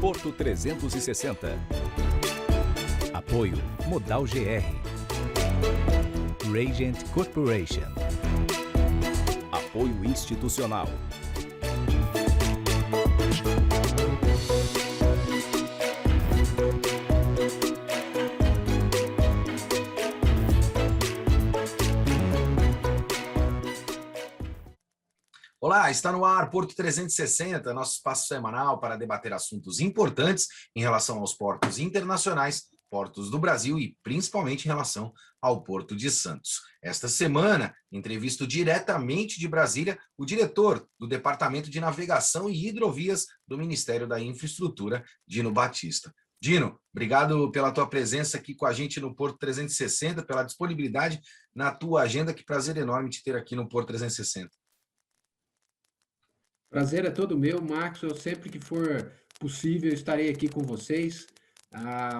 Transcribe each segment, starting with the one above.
Porto 360. Apoio Modal GR. Radiant Corporation. Apoio institucional. Olá, está no ar Porto 360, nosso espaço semanal para debater assuntos importantes em relação aos portos internacionais, portos do Brasil e principalmente em relação ao Porto de Santos. Esta semana, entrevisto diretamente de Brasília o diretor do Departamento de Navegação e Hidrovias do Ministério da Infraestrutura, Dino Batista. Dino, obrigado pela tua presença aqui com a gente no Porto 360, pela disponibilidade na tua agenda. Que prazer enorme te ter aqui no Porto 360. Prazer é todo meu, Max. Eu sempre que for possível estarei aqui com vocês.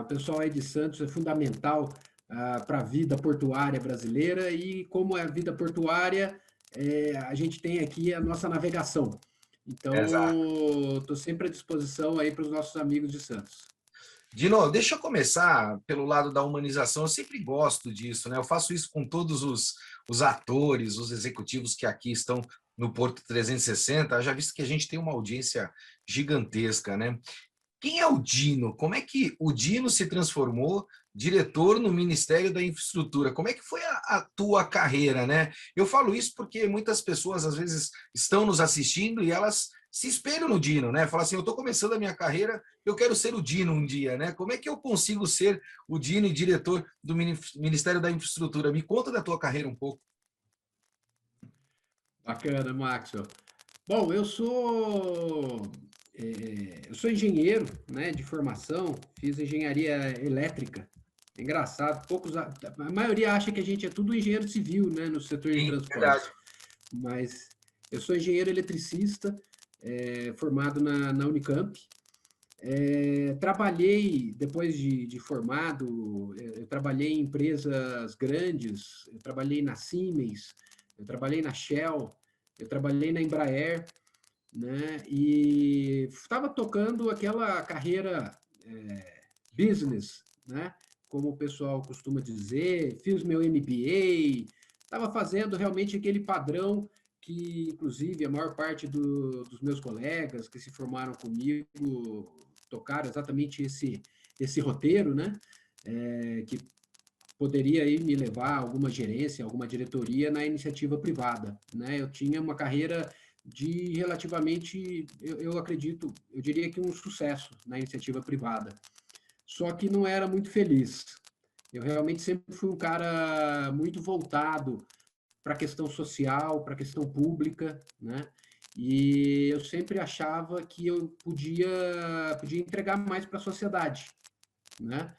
O pessoal aí de Santos é fundamental para a vida portuária brasileira e como é a vida portuária, a gente tem aqui a nossa navegação. Então, estou sempre à disposição aí para os nossos amigos de Santos. Dino, deixa eu começar pelo lado da humanização. Eu sempre gosto disso, né? Eu faço isso com todos os atores, os executivos que aqui estão no Porto 360, já visto que a gente tem uma audiência gigantesca, né? Quem é o Dino? Como é que o Dino se transformou diretor no Ministério da Infraestrutura? Como é que foi a tua carreira, né? Eu falo isso porque muitas pessoas, às vezes, estão nos assistindo e elas se espelham no Dino, né? Falam assim, eu estou começando a minha carreira, eu quero ser o Dino um dia, né? Como é que eu consigo ser o Dino e diretor do Ministério da Infraestrutura? Me conta da tua carreira um pouco. Bacana, Maxwell. Bom, eu sou engenheiro, né, de formação, fiz engenharia elétrica. É engraçado, a maioria acha que a gente é tudo engenheiro civil, né, no setor de Sim, transportes. verdade. Mas eu sou engenheiro eletricista, formado na Unicamp. Trabalhei, depois de formado, eu trabalhei em empresas grandes, eu trabalhei na Siemens, eu trabalhei na Shell, eu trabalhei na Embraer, né? E estava tocando aquela carreira business, né? Como o pessoal costuma dizer, fiz meu MBA, estava fazendo realmente aquele padrão que, inclusive, a maior parte dos meus colegas que se formaram comigo tocaram exatamente esse roteiro, né? Que poderia aí me levar a alguma gerência, alguma diretoria na iniciativa privada, né? Eu tinha uma carreira de relativamente, eu acredito, eu diria que um sucesso na iniciativa privada. Só que não era muito feliz. Eu realmente sempre fui um cara muito voltado para a questão social, para a questão pública, né? E eu sempre achava que eu podia entregar mais para a sociedade, né?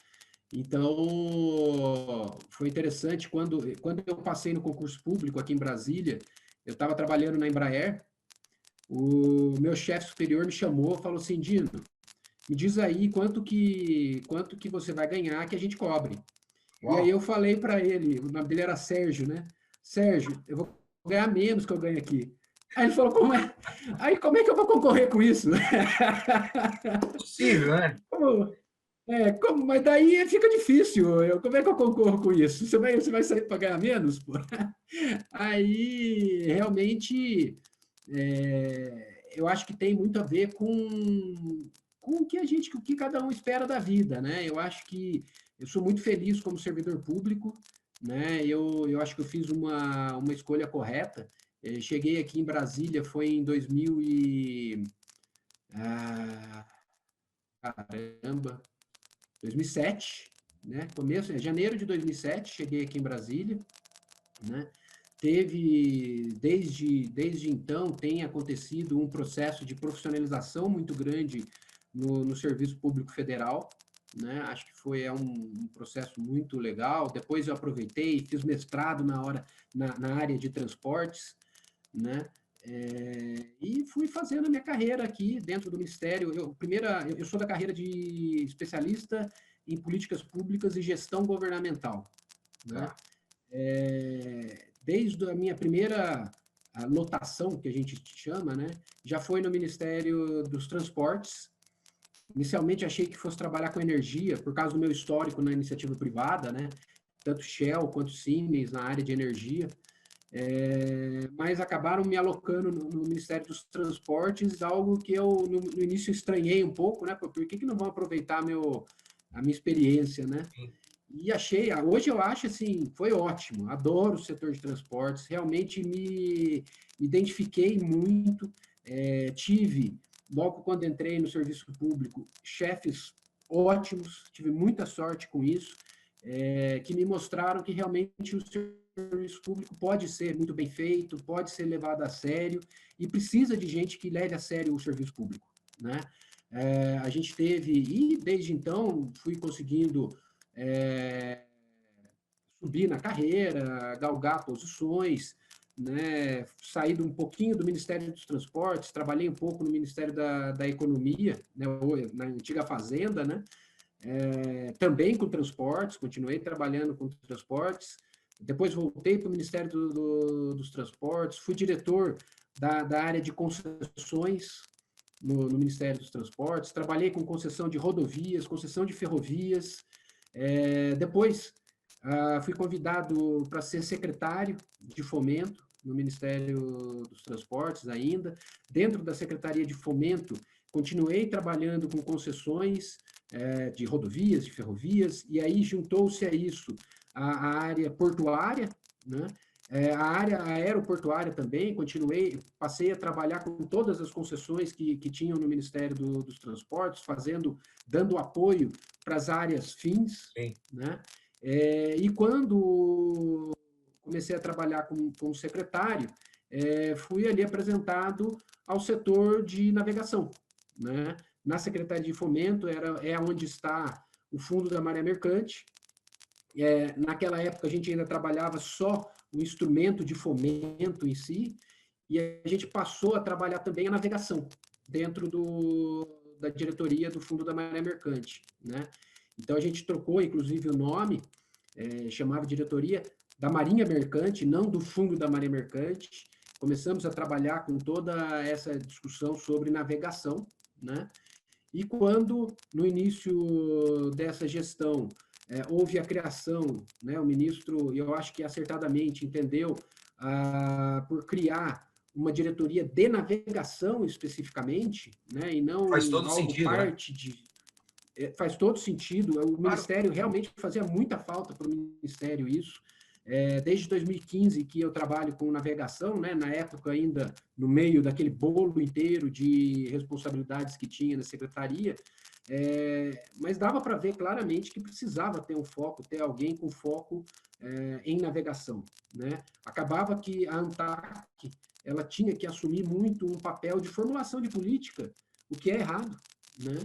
Então, foi interessante, quando eu passei no concurso público aqui em Brasília, eu estava trabalhando na Embraer, o meu chefe superior me chamou e falou assim, Dino, me diz aí quanto que você vai ganhar que a gente cobre. E aí Uau! eu falei para ele, o nome dele era Sérgio, né? Sérgio, eu vou ganhar menos que eu ganho aqui. Aí ele falou, como é? Aí como é que eu vou concorrer com isso? Possível, né? Mas daí fica difícil. Como é que eu concorro com isso? Você vai sair para ganhar menos? Pô? Aí, realmente, eu acho que tem muito a ver com o que cada um espera da vida, né? Eu acho que eu sou muito feliz como servidor público, né? Eu acho que eu fiz uma escolha correta. Cheguei aqui em Brasília, foi em 2000 e... caramba, 2007, né? Janeiro de 2007, cheguei aqui em Brasília, né? Desde então, tem acontecido um processo de profissionalização muito grande no Serviço Público Federal, né? Acho que foi um processo muito legal. Depois eu aproveitei, fiz mestrado na área de transportes, né? E fui fazendo a minha carreira aqui dentro do Ministério. Eu sou da carreira de especialista em políticas públicas e gestão governamental, né? Tá. Desde a minha primeira lotação, que a gente chama, né? Já foi no Ministério dos Transportes, Inicialmente achei que fosse trabalhar com energia, por causa do meu histórico na iniciativa privada, né? Tanto Shell quanto Siemens na área de energia. Mas acabaram me alocando no Ministério dos Transportes, algo que eu no início estranhei um pouco, né? Por que não vão aproveitar a minha experiência, né? E achei, hoje eu acho assim, foi ótimo, adoro o setor de transportes, realmente me identifiquei muito, tive, logo quando entrei no serviço público, chefes ótimos, tive muita sorte com isso, que me mostraram que realmente o serviço público pode ser muito bem feito, pode ser levado a sério, e precisa de gente que leve a sério o serviço público, né? A gente teve, e desde então fui conseguindo subir na carreira, galgar posições, né? Saí um pouquinho do Ministério dos Transportes, trabalhei um pouco no Ministério da Economia, né? Na antiga Fazenda, né? Também com transportes, continuei trabalhando com transportes, depois voltei para o Ministério dos Transportes, fui diretor da área de concessões no Ministério dos Transportes, trabalhei com concessão de rodovias, concessão de ferrovias, depois fui convidado para ser secretário de fomento no Ministério dos Transportes ainda. Dentro da Secretaria de Fomento, continuei trabalhando com concessões de rodovias, de ferrovias, e aí juntou-se a isso a área portuária, né? A área aeroportuária também, passei a trabalhar com todas as concessões que tinham no Ministério dos Transportes, dando apoio para as áreas fins, né? E quando comecei a trabalhar como secretário, fui ali apresentado ao setor de navegação, né? Na Secretaria de Fomento é onde está o Fundo da Maré Mercante. Naquela época a gente ainda trabalhava só o instrumento de fomento em si, e a gente passou a trabalhar também a navegação dentro da diretoria do Fundo da Maré Mercante, né? Então a gente trocou, inclusive, o nome, chamava diretoria da Marinha Mercante, não do Fundo da Maré Mercante. Começamos a trabalhar com toda essa discussão sobre navegação, né? E quando, no início dessa gestão, houve a criação, né, o ministro, eu acho que acertadamente entendeu, por criar uma diretoria de navegação especificamente, né, e não Faz todo algo sentido, parte de... Faz todo sentido, o Ministério realmente fazia muita falta para o Ministério isso. Desde 2015 que eu trabalho com navegação, né, na época ainda no meio daquele bolo inteiro de responsabilidades que tinha na secretaria, mas dava para ver claramente que precisava ter um foco, ter alguém com foco em navegação, né? Acabava que a ANTAC ela tinha que assumir muito um papel de formulação de política, o que é errado, né?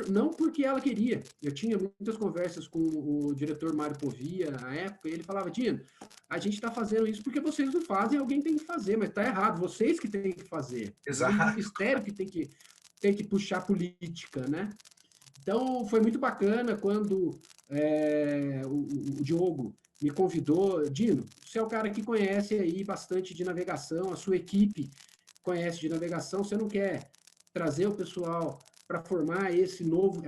Não porque ela queria. Eu tinha muitas conversas com o diretor Mário Povia na época, e ele falava, Dino, a gente está fazendo isso porque vocês não fazem, alguém tem que fazer, mas está errado, vocês que têm que fazer. Exato. O Ministério que tem que puxar política, né? Então, foi muito bacana quando o Diogo me convidou, Dino, você é o cara que conhece aí bastante de navegação, a sua equipe conhece de navegação, você não quer trazer o pessoal para formar esse novo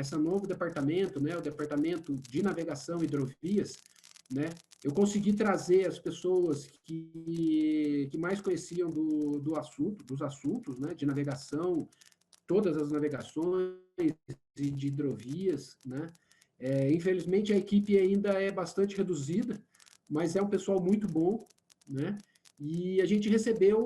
departamento, né, o departamento de navegação e hidrovias, né? Eu consegui trazer as pessoas que mais conheciam dos assuntos, né, de navegação, todas as navegações e de hidrovias, né? Infelizmente a equipe ainda é bastante reduzida, mas é um pessoal muito bom, né? E a gente recebeu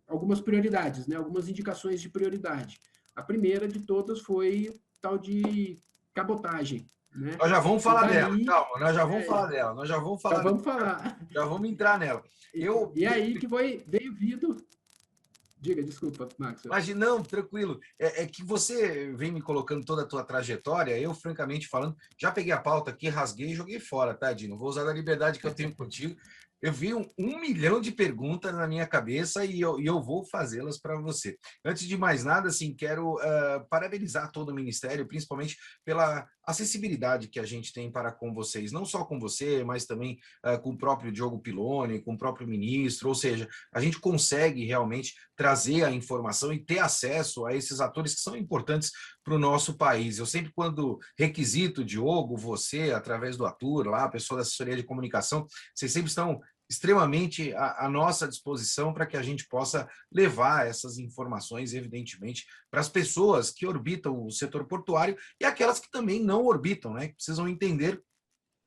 algumas prioridades, né? Algumas indicações de prioridade. A primeira de todas foi tal de cabotagem, né? Nós já vamos falar dela, daí, calma, nós já vamos falar dela, nós já vamos falar já vamos dela, falar. já vamos entrar nela. E aí que veio vindo... Diga, desculpa, Max. Mas não, tranquilo. É que você vem me colocando toda a tua trajetória, eu, francamente falando, já peguei a pauta aqui, rasguei e joguei fora, tá, Dino? Vou usar da liberdade que eu tenho contigo. Eu vi 1 milhão de perguntas na minha cabeça e eu vou fazê-las para você. Antes de mais nada, assim, quero parabenizar todo o Ministério, principalmente pela acessibilidade que a gente tem para com vocês, não só com você, mas também com o próprio Diogo Piloni, com o próprio ministro, ou seja, a gente consegue realmente trazer a informação e ter acesso a esses atores que são importantes para o nosso país. Eu sempre, quando requisito o Diogo, você, através do Atur, lá, a pessoa da assessoria de comunicação, vocês sempre estão extremamente à nossa disposição para que a gente possa levar essas informações, evidentemente, para as pessoas que orbitam o setor portuário e aquelas que também não orbitam, né? Que precisam entender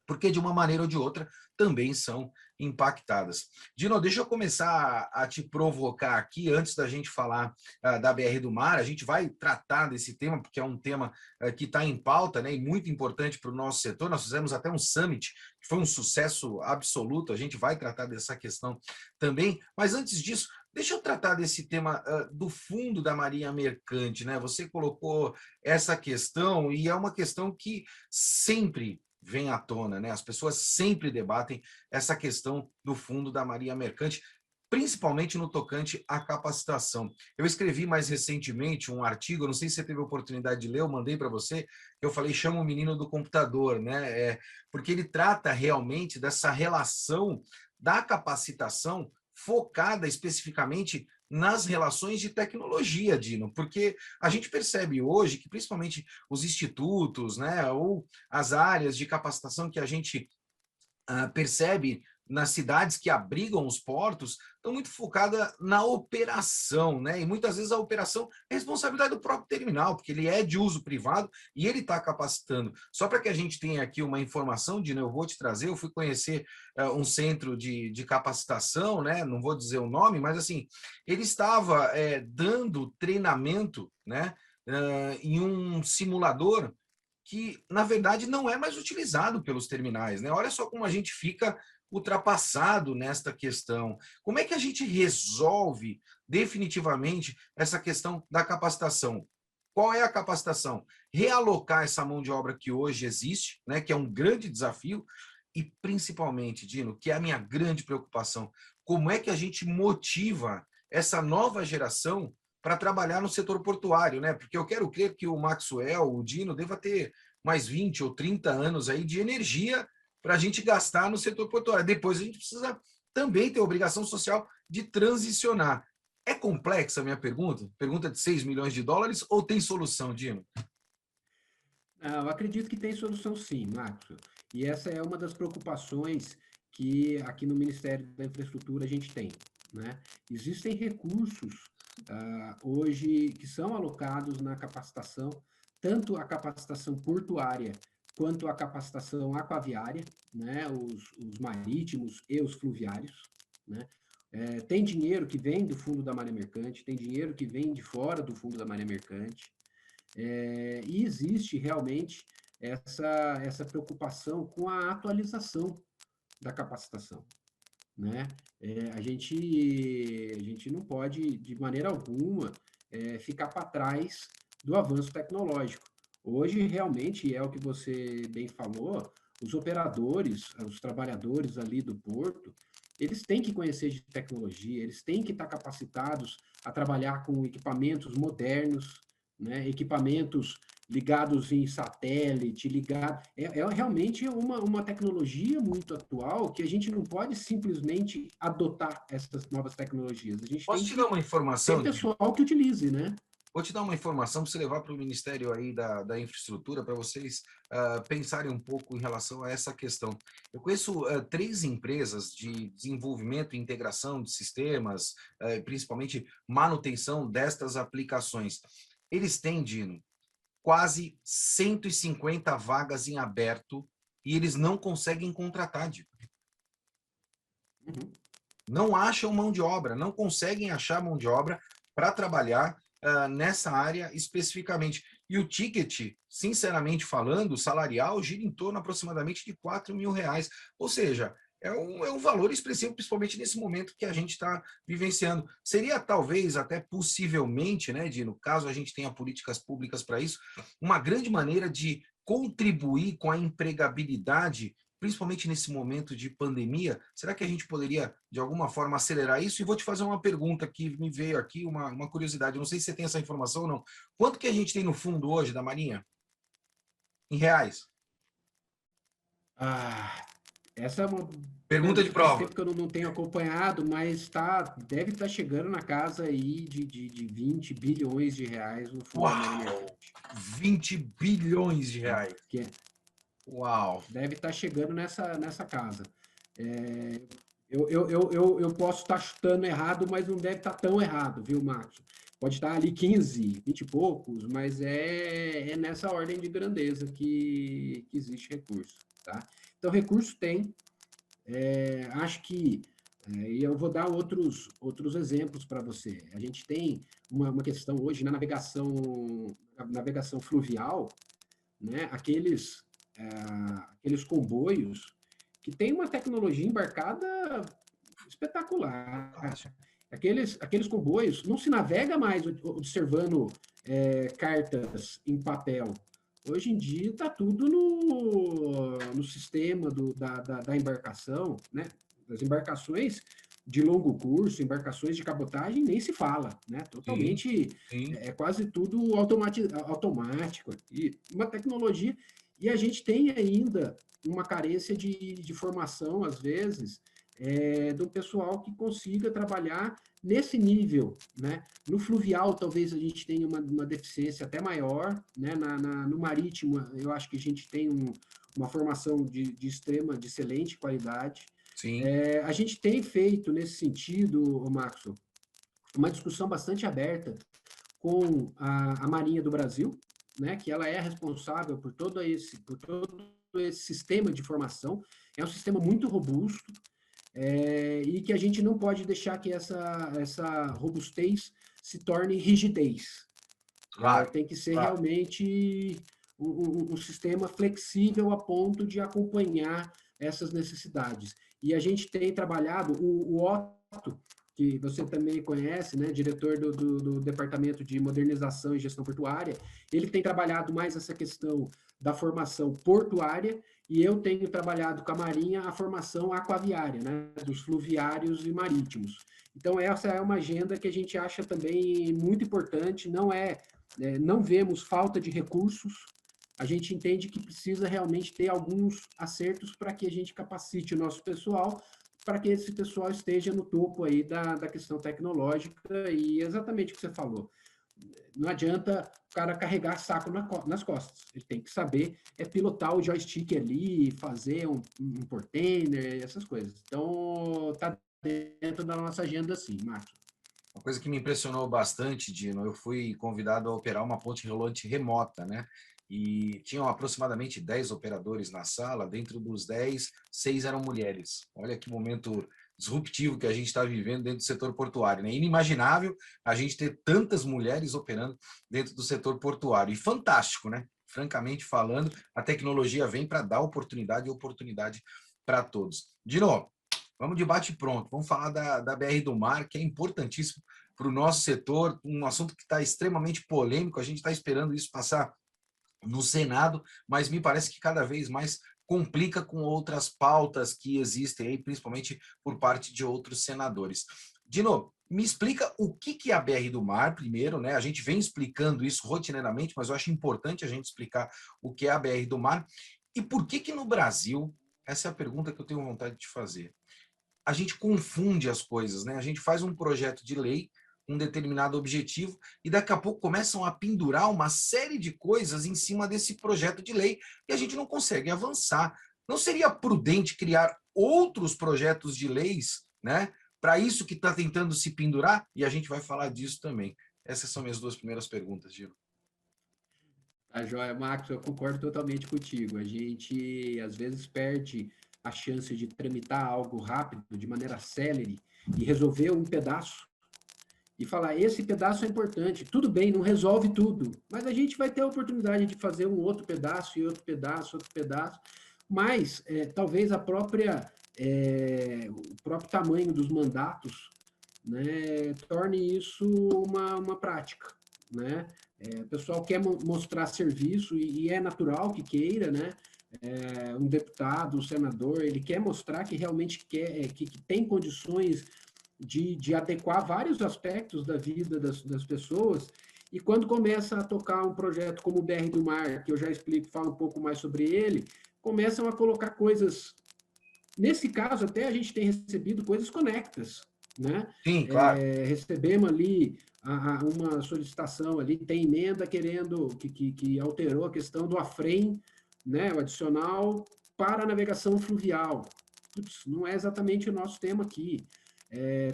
porque de uma maneira ou de outra também são impactadas. Dino, deixa eu começar a te provocar aqui, antes da gente falar da BR do Mar, a gente vai tratar desse tema, porque é um tema que está em pauta, né, e muito importante para o nosso setor. Nós fizemos até um summit, que foi um sucesso absoluto, a gente vai tratar dessa questão também, mas antes disso, deixa eu tratar desse tema do fundo da Marinha Mercante, né? Você colocou essa questão, e é uma questão que sempre vem à tona, né? As pessoas sempre debatem essa questão do fundo da Marinha Mercante, principalmente no tocante à capacitação. Eu escrevi mais recentemente um artigo, não sei se você teve a oportunidade de ler, eu mandei para você, eu falei, chama o menino do computador, né? Porque ele trata realmente dessa relação da capacitação focada especificamente nas relações de tecnologia, Dino, porque a gente percebe hoje que principalmente os institutos, né, ou as áreas de capacitação que a gente percebe nas cidades que abrigam os portos, estão muito focada na operação, né? E muitas vezes a operação é responsabilidade do próprio terminal, porque ele é de uso privado e ele está capacitando. Só para que a gente tenha aqui uma informação, Dino, eu vou te trazer, eu fui conhecer um centro de capacitação, né? Não vou dizer o nome, mas assim, ele estava dando treinamento, né? Em um simulador que, na verdade, não é mais utilizado pelos terminais, né? Olha só como a gente fica ultrapassado nesta questão. Como é que a gente resolve definitivamente essa questão da capacitação? Qual é a capacitação? Realocar essa mão de obra que hoje existe, né, que é um grande desafio, e principalmente, Dino, que é a minha grande preocupação, como é que a gente motiva essa nova geração para trabalhar no setor portuário, né? Porque eu quero crer que o Maxwell, o Dino, deva ter mais 20 ou 30 anos aí de energia para a gente gastar no setor portuário. Depois a gente precisa também ter a obrigação social de transicionar. É complexa a minha pergunta? Pergunta de 6 milhões de dólares ou tem solução, Dino? Eu acredito que tem solução sim, Marcos. E essa é uma das preocupações que aqui no Ministério da Infraestrutura a gente tem, né? Existem recursos hoje que são alocados na capacitação, tanto a capacitação portuária quanto a capacitação aquaviária, né? Os marítimos e os fluviários, né? Tem dinheiro que vem do Fundo da Marinha Mercante, tem dinheiro que vem de fora do Fundo da Marinha Mercante, e existe realmente essa preocupação com a atualização da capacitação, né? A gente não pode, de maneira alguma, ficar para trás do avanço tecnológico. Hoje, realmente, é o que você bem falou, os operadores, os trabalhadores ali do porto, eles têm que conhecer de tecnologia, eles têm que estar capacitados a trabalhar com equipamentos modernos, né? Equipamentos ligados em satélite, realmente uma tecnologia muito atual que a gente não pode simplesmente adotar essas novas tecnologias. A gente Posso tem te que dar uma ter informação, Dino? pessoal que utilize, né? Vou te dar uma informação para você levar para o Ministério aí da Infraestrutura, para vocês pensarem um pouco em relação a essa questão. Eu conheço 3 empresas de desenvolvimento e integração de sistemas, principalmente manutenção destas aplicações. Eles têm, Dino, quase 150 vagas em aberto e eles não conseguem contratar, Dino. Uhum. Não acham mão de obra, não conseguem achar mão de obra para trabalhar nessa área especificamente. E o ticket, sinceramente falando, salarial, gira em torno aproximadamente de R$ 4.000. Ou seja, é um valor expressivo, principalmente nesse momento que a gente está vivenciando. Seria talvez, até possivelmente, né, Dino, caso a gente tenha políticas públicas para isso, uma grande maneira de contribuir com a empregabilidade, principalmente nesse momento de pandemia. Será que a gente poderia, de alguma forma, acelerar isso? E vou te fazer uma pergunta que me veio aqui, uma curiosidade. Eu não sei se você tem essa informação ou não. Quanto que a gente tem no fundo hoje da Marinha? em reais? Ah, essa é uma Pergunta de pergunta, faz prova. tempo que eu não tenho acompanhado, mas deve estar chegando na casa aí de 20 bilhões de reais no fundamento Uau! emergente. 20 bilhões de Tá? reais. Que Uau! deve estar chegando nessa casa. É, eu posso estar chutando errado, mas não deve estar tão errado, viu, Marcos? Pode estar ali 15, 20 e poucos, mas é nessa ordem de grandeza que existe recurso. Tá? Então, recurso tem. Acho que, e eu vou dar outros exemplos para você. A gente tem uma questão hoje na navegação fluvial, né? Aqueles comboios que tem uma tecnologia embarcada espetacular. Aqueles comboios não se navega mais observando cartas em papel. Hoje em dia está tudo no sistema da embarcação, né? Das embarcações de longo curso, embarcações de cabotagem, nem se fala, né? Sim, Totalmente, sim. quase tudo automático. E uma tecnologia, e a gente tem ainda uma carência de formação, às vezes, do pessoal que consiga trabalhar nesse nível, né? No fluvial, talvez a gente tenha uma deficiência até maior, né? No marítimo, eu acho que a gente tem uma formação de excelente qualidade. Sim. A gente tem feito, nesse sentido, Marcos, uma discussão bastante aberta com a Marinha do Brasil, né? Que ela é responsável por todo esse sistema de formação. É um sistema muito robusto, e que a gente não pode deixar que essa robustez se torne rigidez. Claro, Tem que ser claro. realmente um sistema flexível a ponto de acompanhar essas necessidades. E a gente tem trabalhado, o Otto, que você também conhece, né, diretor do Departamento de Modernização e Gestão Portuária, ele tem trabalhado mais essa questão da formação portuária, e eu tenho trabalhado com a Marinha a formação aquaviária, né, dos fluviários e marítimos. Então, essa é uma agenda que a gente acha também muito importante, não vemos falta de recursos, a gente entende que precisa realmente ter alguns acertos para que a gente capacite o nosso pessoal, para que esse pessoal esteja no topo aí da questão tecnológica, e exatamente o que você falou. Não adianta o cara carregar saco nas costas. Ele tem que saber pilotar o joystick ali, fazer um portainer, essas coisas. Então, está dentro da nossa agenda, sim, Marcos. Uma coisa que me impressionou bastante, Dino, eu fui convidado a operar uma ponte rolante remota, né? E tinham aproximadamente 10 operadores na sala, dentro dos 10, 6 eram mulheres. Olha que momento disruptivo que a gente está vivendo dentro do setor portuário, né? Inimaginável a gente ter tantas mulheres operando dentro do setor portuário. E fantástico, né? Francamente falando, a tecnologia vem para dar oportunidade e oportunidade para todos. Dino, vamos de bate pronto, vamos falar da BR do Mar, que é importantíssimo para o nosso setor, um assunto que está extremamente polêmico, a gente está esperando isso passar no Senado, mas me parece que cada vez mais complica com outras pautas que existem aí, principalmente por parte de outros senadores. Dino, me explica o que é a BR do Mar, primeiro, né? A gente vem explicando isso rotineiramente, mas eu acho importante a gente explicar o que é a BR do Mar e por que no Brasil, essa é a pergunta que eu tenho vontade de fazer, a gente confunde as coisas, né? A gente faz um projeto de lei, um determinado objetivo, e daqui a pouco começam a pendurar uma série de coisas em cima desse projeto de lei e a gente não consegue avançar. Não seria prudente criar outros projetos de leis, né? Para isso que está tentando se pendurar? E a gente vai falar disso também. Essas são minhas duas primeiras perguntas, Gil. Tá joia, Max, eu concordo totalmente contigo. A gente, às vezes, perde a chance de tramitar algo rápido, de maneira célere, e resolver um pedaço, e falar, esse pedaço é importante. Tudo bem, não resolve tudo, mas a gente vai ter a oportunidade de fazer um outro pedaço, e outro pedaço, mas talvez o próprio tamanho dos mandatos, né, torne isso uma prática, né? O pessoal quer mostrar serviço e é natural que queira, né? Um deputado, um senador, ele quer mostrar que realmente que tem condições de adequar vários aspectos da vida das pessoas, E quando começa a tocar um projeto como o BR do Mar, que eu já explico, falo um pouco mais sobre ele, começam a colocar coisas. Nesse caso, até a gente tem recebido coisas conectas, né? Sim, claro. Recebemos ali uma solicitação ali, tem emenda querendo, que alterou a questão do AFREM, né, o adicional para a navegação fluvial. Putz, não é exatamente o nosso tema aqui.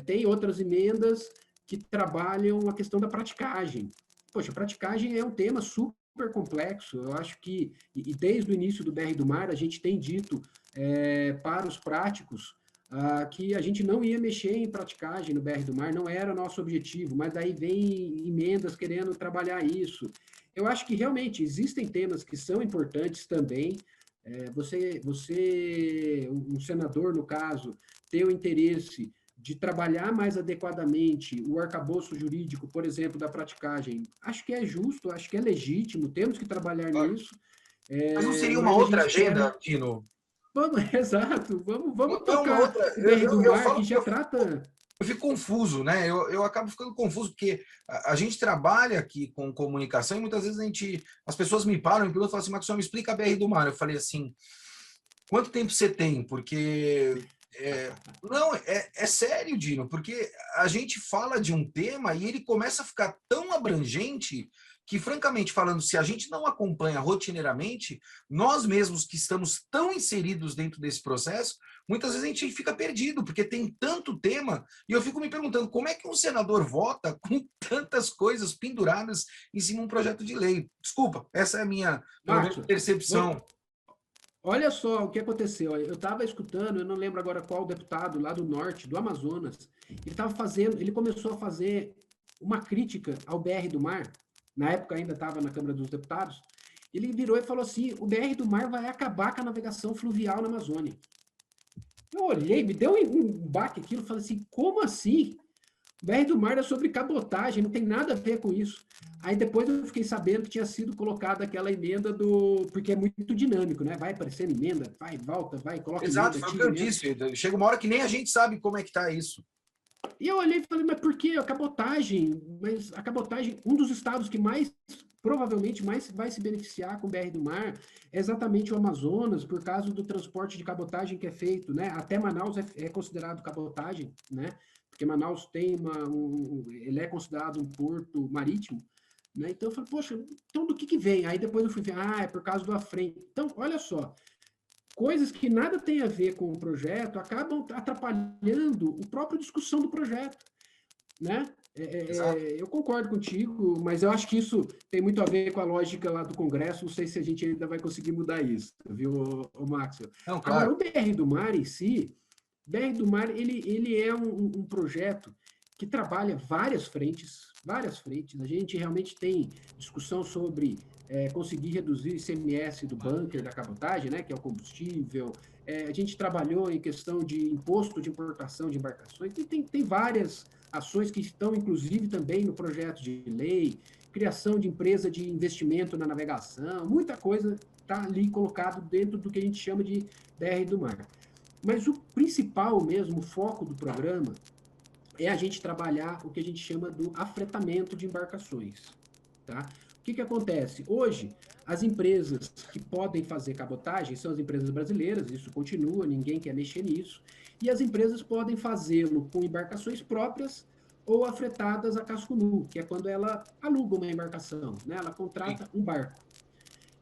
Tem outras emendas que trabalham a questão da praticagem. Poxa, praticagem é um tema super complexo. Eu acho que, e desde o início do BR do Mar, a gente tem dito para os práticos que a gente não ia mexer em praticagem no BR do Mar, não era nosso objetivo, mas daí vem emendas querendo trabalhar isso. Eu acho que realmente existem temas que são importantes também. Um senador, no caso, ter o interesse de trabalhar mais adequadamente o arcabouço jurídico, por exemplo, da praticagem, acho que é justo, acho que é legítimo, temos que trabalhar Claro. nisso. Mas não seria uma Mas a outra gente agenda, espera. Dino? Vamos, exato, vamos Não, uma tocar outra. o BR do Eu Mar, que falo porque já trata. eu fico confuso, né? Eu acabo ficando confuso, porque a gente trabalha aqui com comunicação e muitas vezes as pessoas me param e perguntam, falam assim, Marcos, me explica a BR do Mar. Eu falei assim, quanto tempo você tem? Porque não, é sério, Dino, porque a gente fala de um tema e ele começa a ficar tão abrangente que, francamente falando, se a gente não acompanha rotineiramente, nós mesmos que estamos tão inseridos dentro desse processo, muitas vezes a gente fica perdido, porque tem tanto tema, e eu fico me perguntando como é que um senador vota com tantas coisas penduradas em cima de um projeto de lei. Desculpa, essa é a minha, pelo menos, Márcio, percepção. olha só o que aconteceu. Eu estava escutando, eu não lembro agora qual deputado lá do norte, do Amazonas, ele começou a fazer uma crítica ao BR do Mar, na época ainda estava na Câmara dos Deputados, ele virou e falou assim, o BR do Mar vai acabar com a navegação fluvial na Amazônia. Eu olhei, me deu um baque aquilo, falei assim, como assim? O BR do Mar é sobre cabotagem, não tem nada a ver com isso. Aí depois eu fiquei sabendo que tinha sido colocada aquela emenda porque é muito dinâmico, né? Vai aparecendo emenda, vai, volta, vai, coloca Exato, emenda, foi o que tira eu emenda. disse. Chega uma hora que nem a gente sabe como é que está isso. E eu olhei e falei, mas por que a cabotagem? Mas a cabotagem, um dos estados que provavelmente mais vai se beneficiar com o BR do Mar é exatamente o Amazonas, por causa do transporte de cabotagem que é feito, né? Até Manaus é considerado cabotagem, né? Porque Manaus tem ele é considerado um porto marítimo, né? Então eu falei, poxa, então do que vem? Aí depois eu fui ver, é por causa do AFREM. Então, olha só, coisas que nada tem a ver com o projeto acabam atrapalhando a própria discussão do projeto, né? Exato. Eu concordo contigo, mas eu acho que isso tem muito a ver com a lógica lá do Congresso. Não sei se a gente ainda vai conseguir mudar isso, viu, Max? Não, Agora, claro. o BR do Mar em si, BR do Mar, ele é um projeto que trabalha várias frentes, várias frentes. A gente realmente tem discussão sobre conseguir reduzir o ICMS do bunker da cabotagem, né, que é o combustível. A gente trabalhou em questão de imposto de importação de embarcações. Tem várias ações que estão, inclusive, também no projeto de lei, criação de empresa de investimento na navegação, muita coisa está ali colocado dentro do que a gente chama de BR do Mar. Mas o principal mesmo, o foco do programa, é a gente trabalhar o que a gente chama do afretamento de embarcações. Tá? O que acontece? Hoje, as empresas que podem fazer cabotagem são as empresas brasileiras, isso continua, ninguém quer mexer nisso, e as empresas podem fazê-lo com embarcações próprias ou afretadas a casco nu, que é quando ela aluga uma embarcação, né? Ela contrata um barco.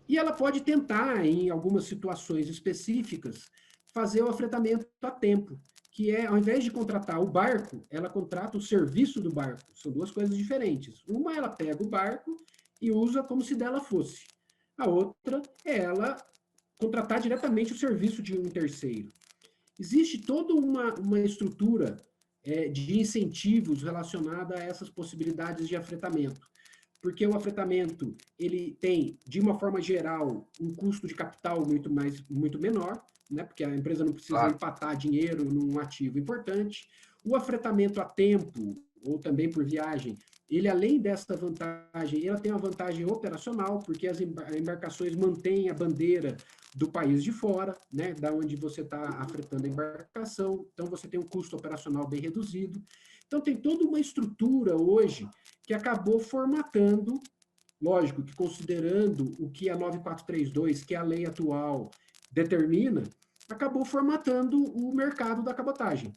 E ela pode tentar, em algumas situações específicas, fazer o afretamento a tempo, que é, ao invés de contratar o barco, ela contrata o serviço do barco. São duas coisas diferentes. Uma, ela pega o barco e usa como se dela fosse. A outra é ela contratar diretamente o serviço de um terceiro. Existe toda uma estrutura de incentivos relacionada a essas possibilidades de afretamento, porque o afretamento ele tem, de uma forma geral, um custo de capital muito menor, né? Porque a empresa não precisa Claro. empatar dinheiro num ativo importante. O afretamento a tempo, ou também por viagem, ele, além dessa vantagem, ela tem uma vantagem operacional, porque as embarcações mantêm a bandeira do país de fora, né, da onde você está afretando a embarcação, então você tem um custo operacional bem reduzido. Então tem toda uma estrutura hoje que acabou formatando, lógico que considerando o que a 9432, que é a lei atual, determina, acabou formatando o mercado da cabotagem.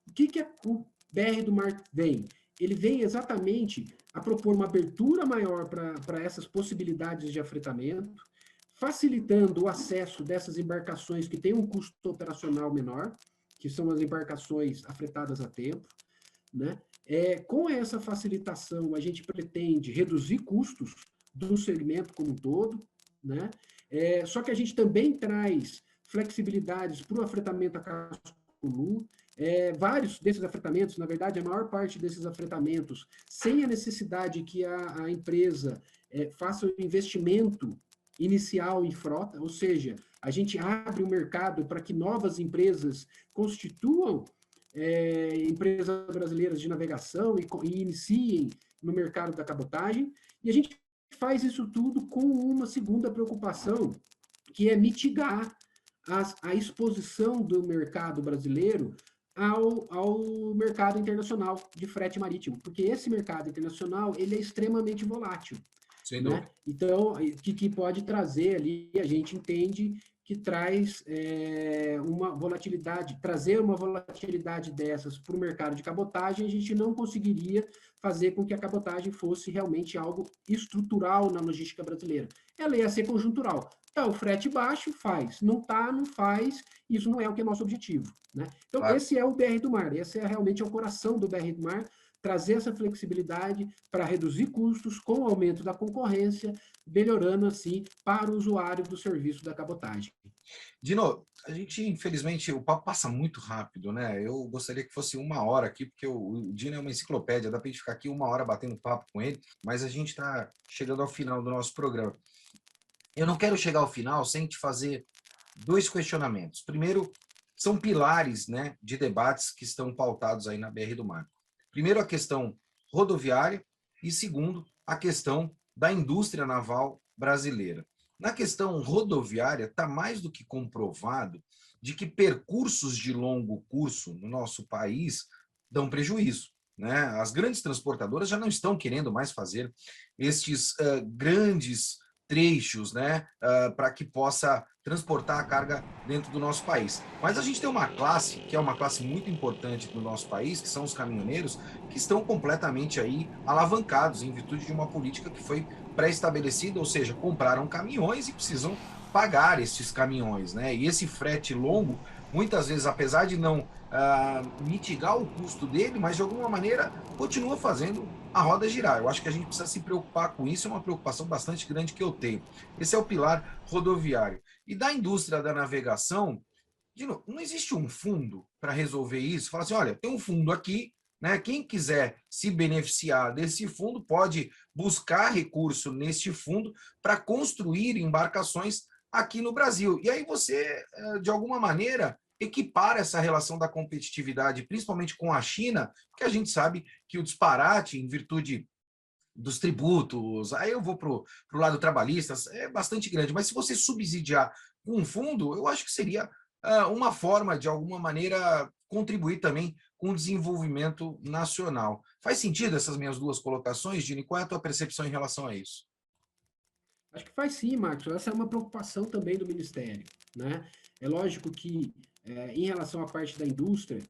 O que o BR do Mar vem? Ele vem exatamente a propor uma abertura maior para essas possibilidades de afretamento, facilitando o acesso dessas embarcações que têm um custo operacional menor, que são as embarcações afretadas a tempo, né? Com essa facilitação, a gente pretende reduzir custos do segmento como um todo, né? Só que a gente também traz flexibilidades para o afretamento a casco nu. Vários desses afretamentos, na verdade, a maior parte desses afretamentos, sem a necessidade que a empresa faça o investimento inicial em frota, ou seja, a gente abre o mercado para que novas empresas constituam empresas brasileiras de navegação e iniciem no mercado da cabotagem, e a gente faz isso tudo com uma segunda preocupação, que é mitigar a exposição do mercado brasileiro ao mercado internacional de frete marítimo, porque esse mercado internacional ele é extremamente volátil, né? Então, que pode trazer ali, a gente entende que traz uma volatilidade, trazer uma volatilidade dessas para o mercado de cabotagem, a gente não conseguiria fazer com que a cabotagem fosse realmente algo estrutural na logística brasileira. Ela ia ser conjuntural. Tá, o frete baixo faz, não tá, não faz, isso não é o que é nosso objetivo, né? Então, claro. Esse é o BR do Mar, esse é realmente o coração do BR do Mar, trazer essa flexibilidade para reduzir custos com o aumento da concorrência, melhorando, assim, para o usuário do serviço da cabotagem. Dino, a gente, infelizmente, o papo passa muito rápido, né? Eu gostaria que fosse 1 hora aqui, porque o Dino é uma enciclopédia, dá para a gente ficar aqui 1 hora batendo papo com ele, mas a gente está chegando ao final do nosso programa. Eu não quero chegar ao final sem te fazer 2 questionamentos. Primeiro, são pilares, né, de debates que estão pautados aí na BR do Mar. Primeiro, a questão rodoviária e, segundo, a questão da indústria naval brasileira. Na questão rodoviária, está mais do que comprovado de que percursos de longo curso no nosso país dão prejuízo, né? As grandes transportadoras já não estão querendo mais fazer estes grandes trechos, né, para que possa transportar a carga dentro do nosso país. Mas a gente tem uma classe, que é uma classe muito importante do nosso país, que são os caminhoneiros, que estão completamente aí alavancados em virtude de uma política que foi pré-estabelecida, ou seja, compraram caminhões e precisam pagar esses caminhões, né? E esse frete longo, muitas vezes, apesar de não mitigar o custo dele, mas de alguma maneira continua fazendo a roda girar. Eu acho que a gente precisa se preocupar com isso, é uma preocupação bastante grande que eu tenho. Esse é o pilar rodoviário. E da indústria da navegação, Dino, não existe um fundo para resolver isso? Fala assim, olha, tem um fundo aqui, né? Quem quiser se beneficiar desse fundo pode buscar recurso neste fundo para construir embarcações aqui no Brasil. E aí você, de alguma maneira, equipara essa relação da competitividade, principalmente com a China, porque a gente sabe que o disparate, em virtude dos tributos, aí eu vou para o lado trabalhista, é bastante grande, mas se você subsidiar com um fundo, eu acho que seria uma forma, de alguma maneira, contribuir também com o desenvolvimento nacional. Faz sentido essas minhas 2 colocações, Dini? Qual é a tua percepção em relação a isso? Acho que faz sim, Marcos. Essa é uma preocupação também do Ministério, né? É lógico que, em relação à parte da indústria,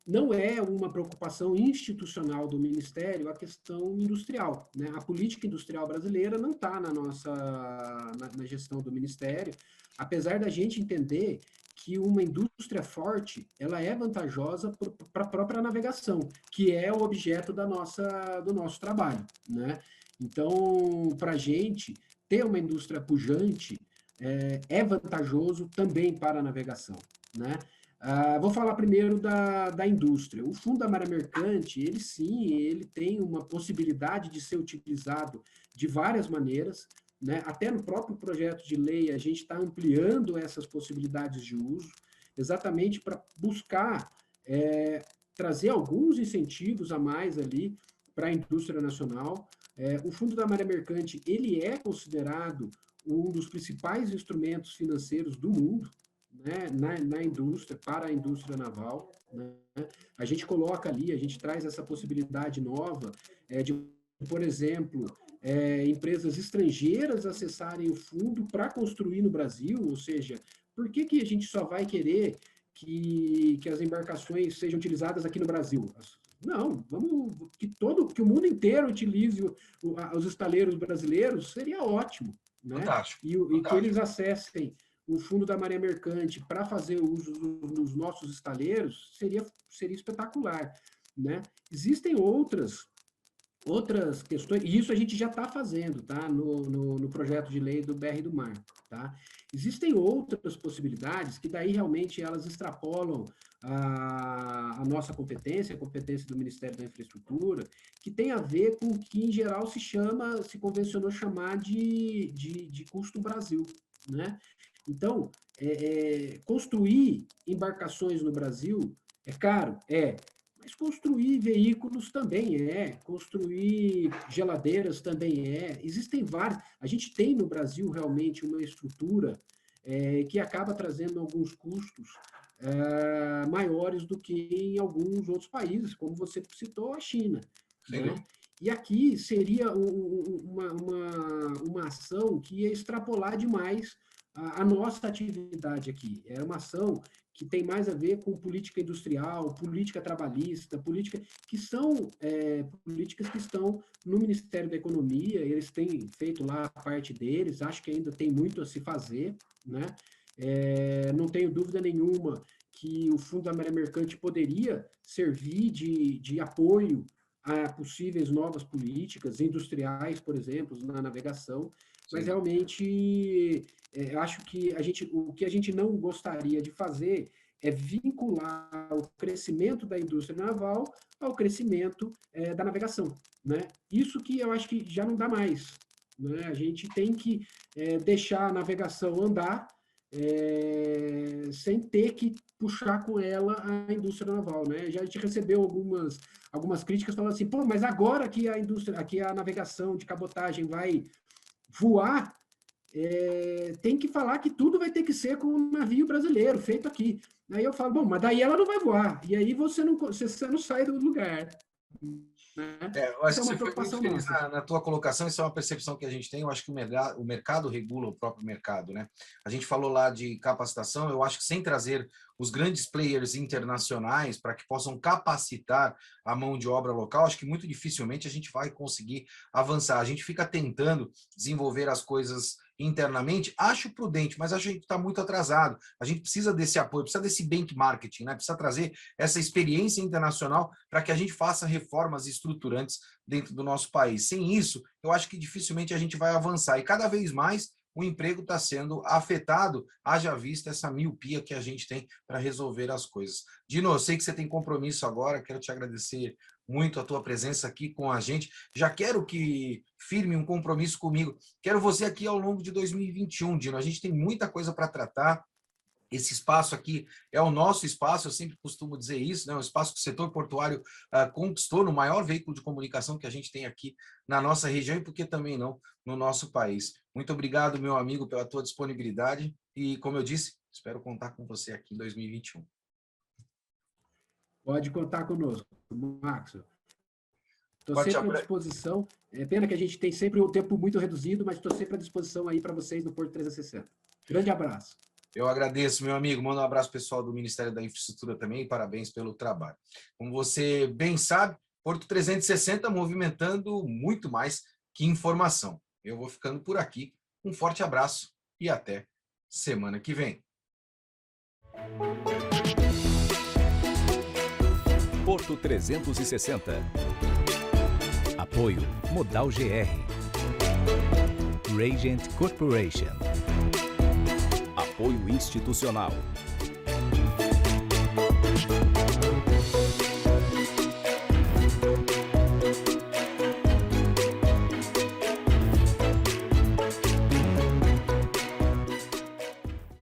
não é uma preocupação institucional do Ministério a questão industrial, né? A política industrial brasileira não está na gestão do Ministério, apesar da gente entender que uma indústria forte ela é vantajosa para a própria navegação, que é o objeto do nosso trabalho, né? Então, para a gente ter uma indústria pujante é vantajoso também para a navegação, né? Vou falar primeiro da indústria. O Fundo da Maré Mercante, ele sim, ele tem uma possibilidade de ser utilizado de várias maneiras, né? Até no próprio projeto de lei, a gente está ampliando essas possibilidades de uso, exatamente para buscar trazer alguns incentivos a mais ali para a indústria nacional. O Fundo da Maré Mercante, ele é considerado um dos principais instrumentos financeiros do mundo, né, na indústria, para a indústria naval, né? A gente coloca ali, a gente traz essa possibilidade nova de por exemplo, empresas estrangeiras acessarem o fundo para construir no Brasil, ou seja, por que a gente só vai querer que as embarcações sejam utilizadas aqui no Brasil? Não, vamos que o mundo inteiro utilize os estaleiros brasileiros, seria ótimo, né? Fantástico, E que eles acessem o fundo da Marinha Mercante para fazer uso dos nossos estaleiros seria espetacular, né? Existem outras questões, e isso a gente já está fazendo, tá? No projeto de lei do BR do Mar, tá? Existem outras possibilidades que daí realmente elas extrapolam a nossa competência, a competência do Ministério da Infraestrutura, que tem a ver com o que em geral se convencionou chamar de custo Brasil, né? Então, construir embarcações no Brasil é caro? Mas construir veículos também construir geladeiras também existem vários, a gente tem no Brasil realmente uma estrutura que acaba trazendo alguns custos maiores do que em alguns outros países, como você citou, a China, né? E aqui seria uma ação que ia extrapolar demais a nossa atividade aqui. É uma ação que tem mais a ver com política industrial, política trabalhista, que são políticas que estão no Ministério da Economia, eles têm feito lá a parte deles, acho que ainda tem muito a se fazer, né? Não tenho dúvida nenhuma que o Fundo da Marinha Mercante poderia servir de apoio a possíveis novas políticas industriais, por exemplo, na navegação, mas realmente acho que o que a gente não gostaria de fazer é vincular o crescimento da indústria naval ao crescimento da navegação, né? Isso que eu acho que já não dá mais, né? A gente tem que deixar a navegação andar sem ter que puxar com ela a indústria naval, né? Já a gente recebeu algumas críticas falando assim, pô, mas agora que a navegação de cabotagem vai voar, tem que falar que tudo vai ter que ser com um navio brasileiro, feito aqui. Aí eu falo, bom, mas daí ela não vai voar, e aí você não sai do lugar. Né? Eu acho que você foi muito feliz na tua colocação, isso é uma percepção que a gente tem, eu acho que o mercado regula o próprio mercado, né? A gente falou lá de capacitação, eu acho que sem trazer os grandes players internacionais para que possam capacitar a mão de obra local, acho que muito dificilmente a gente vai conseguir avançar. A gente fica tentando desenvolver as coisas internamente, acho prudente, mas acho que a gente está muito atrasado. A gente precisa desse apoio, precisa desse benchmarking, né? Precisa trazer essa experiência internacional para que a gente faça reformas estruturantes dentro do nosso país. Sem isso, eu acho que dificilmente a gente vai avançar. E cada vez mais o emprego está sendo afetado, haja vista essa miopia que a gente tem para resolver as coisas. Dino, eu sei que você tem compromisso agora, quero te agradecer muito a tua presença aqui com a gente. Já quero que firme um compromisso comigo. Quero você aqui ao longo de 2021, Dino. A gente tem muita coisa para tratar. Esse espaço aqui é o nosso espaço, eu sempre costumo dizer isso, né? O espaço que o setor portuário conquistou no maior veículo de comunicação que a gente tem aqui na nossa região e por que também não no nosso país. Muito obrigado, meu amigo, pela tua disponibilidade e, como eu disse, espero contar com você aqui em 2021. Pode contar conosco, Max. Estou sempre à disposição. É pena que a gente tem sempre um tempo muito reduzido, mas estou sempre à disposição aí para vocês no Porto 360. Grande abraço. Eu agradeço, meu amigo. Manda um abraço pessoal do Ministério da Infraestrutura também e parabéns pelo trabalho. Como você bem sabe, Porto 360 movimentando muito mais que informação. Eu vou ficando por aqui. Um forte abraço e até semana que vem. Porto 360. Apoio Modal GR. Regent Corporation. Apoio institucional.